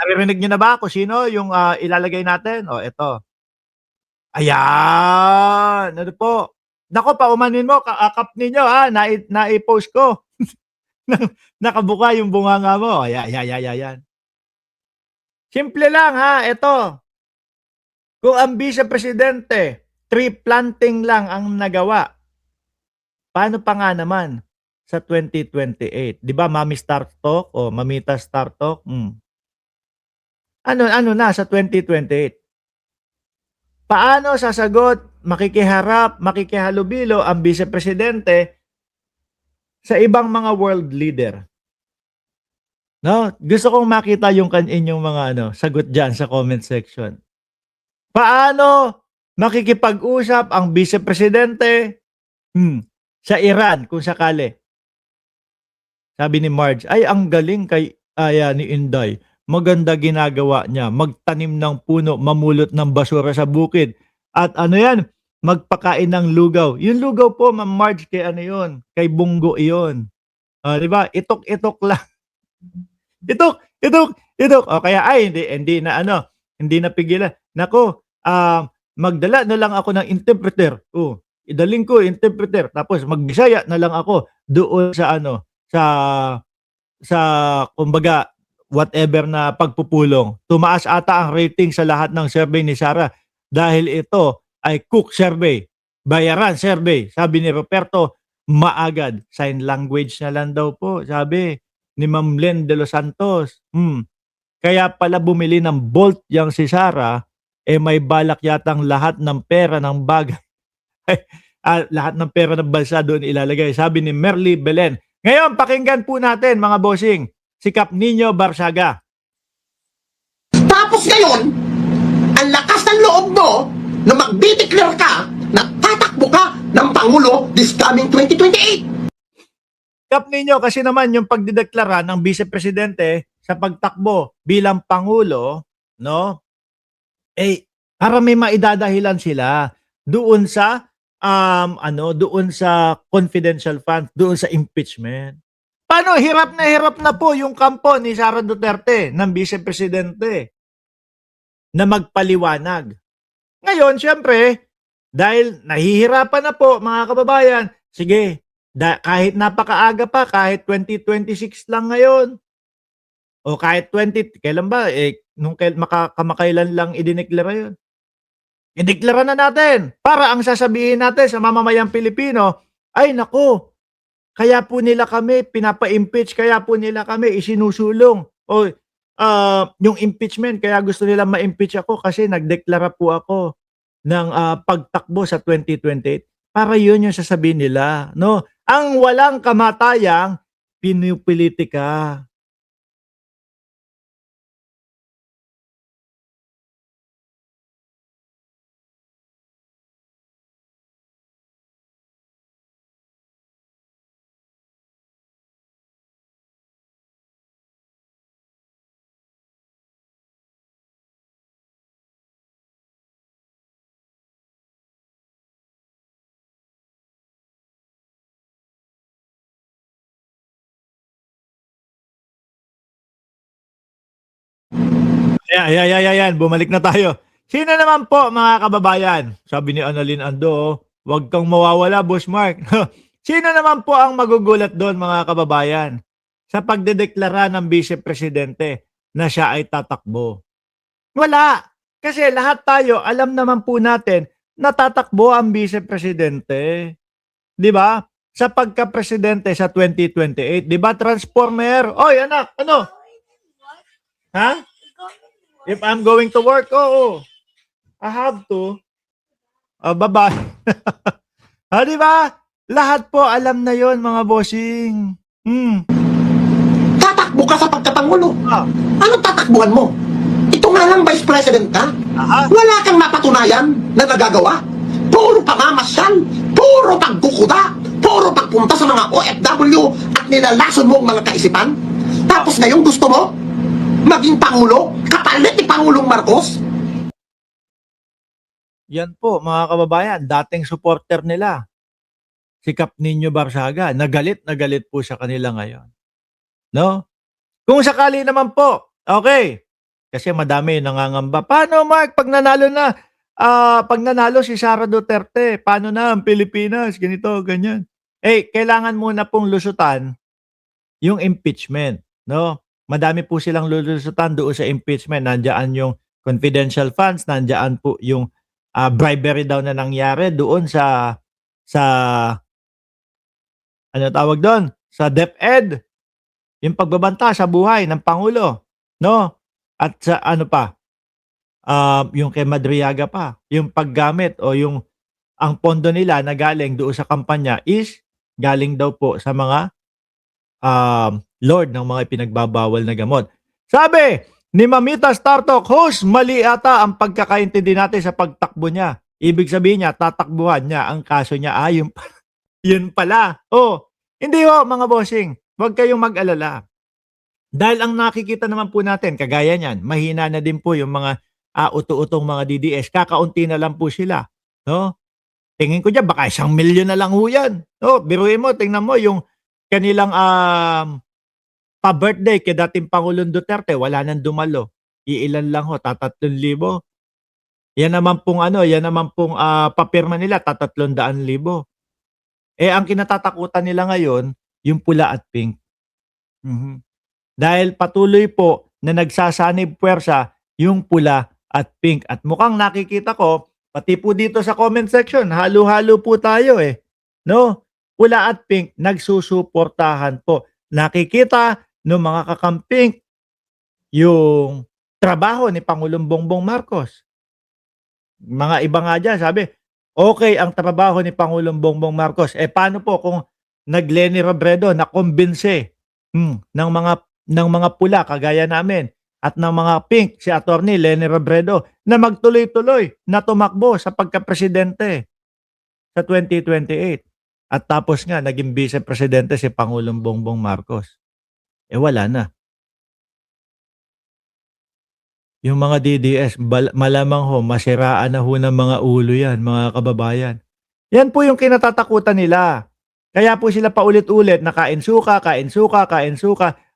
Naririnig niyo na ba kung sino yung, ilalagay natin? Oh, eto. Ayan, ano po. Naku, paumanin mo kap ninyo, nai-post ko. Na nakabuka yung bunganga mo. Ayan. Simple lang, eto. Kung ang Vice Presidente, tree planting lang ang nagawa, paano pa nga naman sa 2028? 'Di ba Mami Star Talk o Mamita Star Talk? Ano na sa 2028? Paano sasagot, makikiharap, makikihalubilo ang Vice Presidente sa ibang mga world leader? No, gusto kong makita yung inyong mga sagot diyan sa comment section. Paano makikipag-usap ang Vice Presidente sa Iran kung sakali? Sabi ni Marge, ay ang galing kay ni Inday. Maganda ginagawa niya. Magtanim ng puno, mamulot ng basura sa bukid. At ano yan, magpakain ng lugaw. Yung lugaw po, Ma'am Marge, kay ano yun? Kay Bungo yun. Di ba? Itok-itok lang. Itok. O kaya ay hindi na pigilan. Nako, magdala na lang ako ng interpreter. Idaling ko interpreter tapos magbisaya na lang ako doon sa sa kumbaga whatever na pagpupulong. Tumaas ata ang rating sa lahat ng survey ni Sarah dahil ito ay cook survey, bayaran survey. Sabi ni Roberto, maagad. Sign language na lang daw po, sabi ni Ma'am Len de los Santos. Kaya pala bumili ng Bolt yang si Sarah, may balak yatang lahat ng pera ng bagay. Lahat ng pera ng bansa doon ilalagay. Sabi ni Merly Belen. Ngayon, pakinggan po natin mga bossing, si Cap Nino Barsaga. Tapos ngayon, ang lakas ng loob mo na magdi-declare ka na tatakbo ka ng Pangulo this coming 2028. Cap Nino, kasi naman yung pagdideklara ng Vice Presidente sa pagtakbo bilang Pangulo, no? Para may maidadahilan sila doon sa doon sa confidential funds, doon sa impeachment. Paano hirap na po yung kampo ni Sara Duterte ng Vice Presidente na magpaliwanag. Ngayon, syempre, dahil nahihirapan na po mga kababayan, sige, kahit napakaaga pa, kahit 2026 lang ngayon, o kahit kailan ba, nung kamakailan lang idineklara yun. Ideklara na natin para ang sasabihin natin sa mamamayang Pilipino, ay nako, kaya po nila kami pinapa-impeach, kaya po nila kami isinusulong. O yung impeachment, kaya gusto nila ma-impeach ako kasi nagdeklara po ako ng pagtakbo sa 2028. Para yun yung sasabihin nila. No? Ang walang kamatayang pinupolitika. Ayan, bumalik na tayo. Sino naman po mga kababayan? Sabi ni Annalyn Ando, huwag kang mawawala, Boss Mark. Sino naman po ang magugulat doon mga kababayan sa pagdedeklara ng Vice Presidente na siya ay tatakbo? Wala. Kasi lahat tayo, alam naman po natin na tatakbo ang Vice Presidente. Di ba? Sa pagka-presidente sa 2028. Di ba, Transformer? Oy, anak, ano? Ha? If I'm going to work, oo. I have to. Bye-bye. Di ba? Lahat po alam na yon mga bossing. Tatakbo ka sa pagkapangulo. Anong tatakbuhan mo? Ito nga lang Vice President ka? Wala kang mapatunayan na nagagawa? Puro pamamasyal, puro pagkukuda, puro pagpunta sa mga OFW at nilalason mo ang mga kaisipan? Tapos ngayon gusto mo maging Pangulo, kapalit ni Pangulong Marcos? Yan po mga kababayan, dating supporter nila, si Cap Nino Barsaga, na galit po sa kanila ngayon. No? Kung sakali naman po, okay, Kasi madami yung nangangamba. Paano, Mark, pag nanalo si Sara Duterte, paano na ang Pilipinas? Ganito, ganyan. Kailangan muna pong lusutan yung impeachment, no? Madami po silang lulusutan doon sa impeachment. Nandiyan yung confidential funds, nandiyan po yung bribery daw na nangyari doon sa ano tawag doon? Sa DepEd, yung pagbabanta sa buhay ng pangulo, no? At sa ano pa, yung kay Madriaga pa, yung paggamit o yung ang pondo nila na galing doon sa kampanya is galing daw po sa mga Lord ng mga ipinagbabawal na gamot. Sabi ni Mamita Startalk, host, mali ata ang pagkakaintindi natin sa pagtakbo niya. Ibig sabihin niya, tatakbuhan niya ang kaso niya. Yun pala. Hindi ho, mga bossing. Huwag kayong mag-alala. Dahil ang nakikita naman po natin, kagaya niyan, mahina na din po yung mga uto-utong mga DDS. Kakaunti na lang po sila. No? Tingin ko dyan, baka 1,000,000 na lang ho yan. Biruin mo, tingnan mo yung kanilang pa-birthday kay dating Pangulong Duterte, wala nang dumalo. Iilan lang ho, 3,000,000. Yan naman pong papirma nila, 300,000. Ang kinatatakutan nila ngayon, yung pula at pink. Dahil patuloy po na nagsasanib puwersa yung pula at pink. At mukhang nakikita ko, pati po dito sa comment section, halo-halo po tayo no? Pula at pink, nagsusuportahan po. Nakikita ng mga kakamping yung trabaho ni Pangulong Bongbong Marcos. Mga iba nga dyan, sabi, okay ang trabaho ni Pangulong Bongbong Marcos. Paano po kung nag-Leni Robredo na kumbinse ng mga pula kagaya namin at ng mga pink si Attorney Leni Robredo na magtuloy-tuloy na tumakbo sa pagka-presidente sa 2028. At tapos nga, naging vice-presidente si Pangulong Bongbong Marcos. Wala na. Yung mga DDS, malamang ho, masiraan na ho ng mga ulo yan, mga kababayan. Yan po yung kinatatakutan nila. Kaya po sila paulit-ulit na kain suka.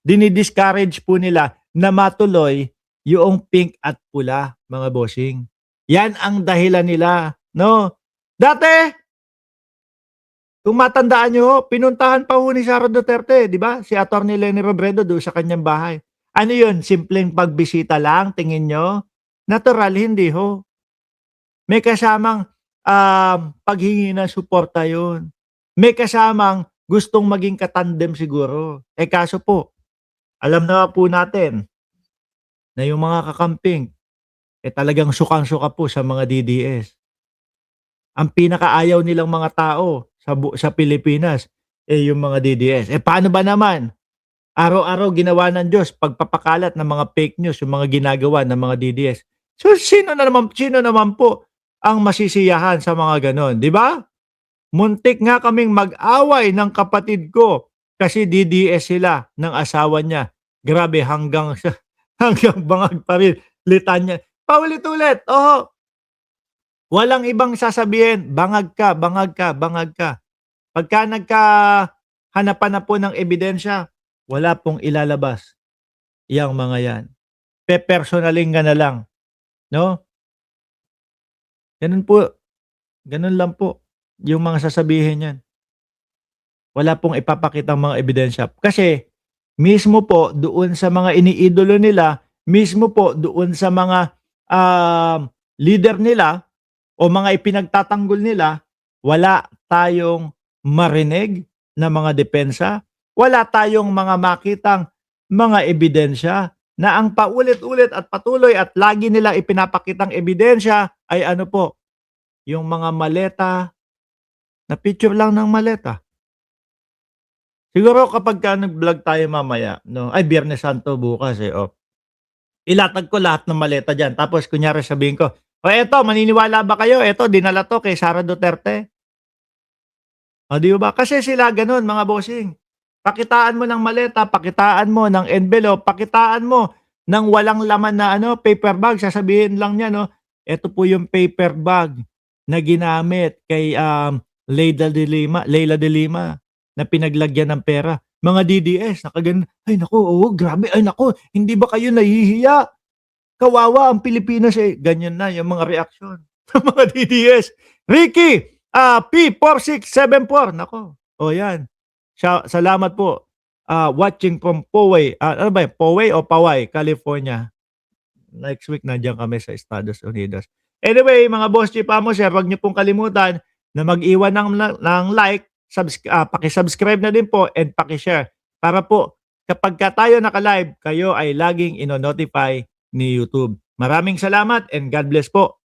Dinidiscourage po nila na matuloy yung pink at pula, mga bossing. Yan ang dahilan nila. No? Dati, kung matandaan nyo, pinuntahan pa ho ni Sara Duterte, di ba? Si Atty. Leni Robredo doon sa kanyang bahay. Ano yun? Simpleng pagbisita lang, tingin nyo? Natural, hindi ho. May kasamang paghingi ng suporta yun. May kasamang gustong maging katandem siguro. Kaso po, alam na po natin na yung mga kakamping, talagang sukang-suka po sa mga DDS. Ang pinakaayaw nilang mga tao sa Pilipinas, yung mga DDS. Paano ba naman? Araw-araw ginawa ng Diyos pagpapakalat ng mga fake news, yung mga ginagawa ng mga DDS. So sino naman po ang masisiyahan sa mga ganon, di ba? Muntik nga kaming mag-away ng kapatid ko kasi DDS sila ng asawa niya. Grabe, hanggang bangag pa rin litanya. Paulit-ulit. Walang ibang sasabihin, bangag ka. Pagka nagkahanapan na po ng ebidensya, wala pong ilalabas yang mga yan. Pepersonalin ka na lang. No? Ganun lang po yung mga sasabihin yan. Wala pong ipapakitang mga ebidensya. Kasi mismo po doon sa mga iniidolo nila, mismo po doon sa mga leader nila o mga ipinagtatanggol nila, wala tayong marinig na mga depensa. Wala tayong mga makitang mga ebidensya na ang paulit-ulit at patuloy at lagi nila ipinapakitang ebidensya ay ano po, yung mga maleta, na picture lang ng maleta. Siguro kapag nag-vlog tayo mamaya, no? Biyernes Santo bukas ilatag ko lahat ng maleta dyan. Tapos kunyari sabihin ko, eto, maniniwala ba kayo? Eto, dinala to kay Sara Duterte. Di ba? Kasi sila ganun, mga bossing. Pakitaan mo ng maleta, pakitaan mo ng envelope, pakitaan mo ng walang laman na paper bag. Sasabihin lang niya, ito po yung paper bag na ginamit kay Leila de Lima na pinaglagyan ng pera. Mga DDS, nakagan, ay naku, grabe, ay naku, hindi ba kayo nahihiya? Kawawa ang Pilipinas eh. Ganyan na yung mga reaksyon ng mga DDS. Ricky, P4674. Nako. O yan. Salamat po. Watching from Poway. Ano ba yun? Poway o Paway, California. Next week nandiyan kami sa Estados Unidos. Anyway, mga boss chief amo sir, wag niyo pong kalimutan na mag-iwan ng like, paki-subscribe na din po and paki-share para po kapag tayo naka-live, kayo ay laging ino-notify ni YouTube. Maraming salamat and God bless po.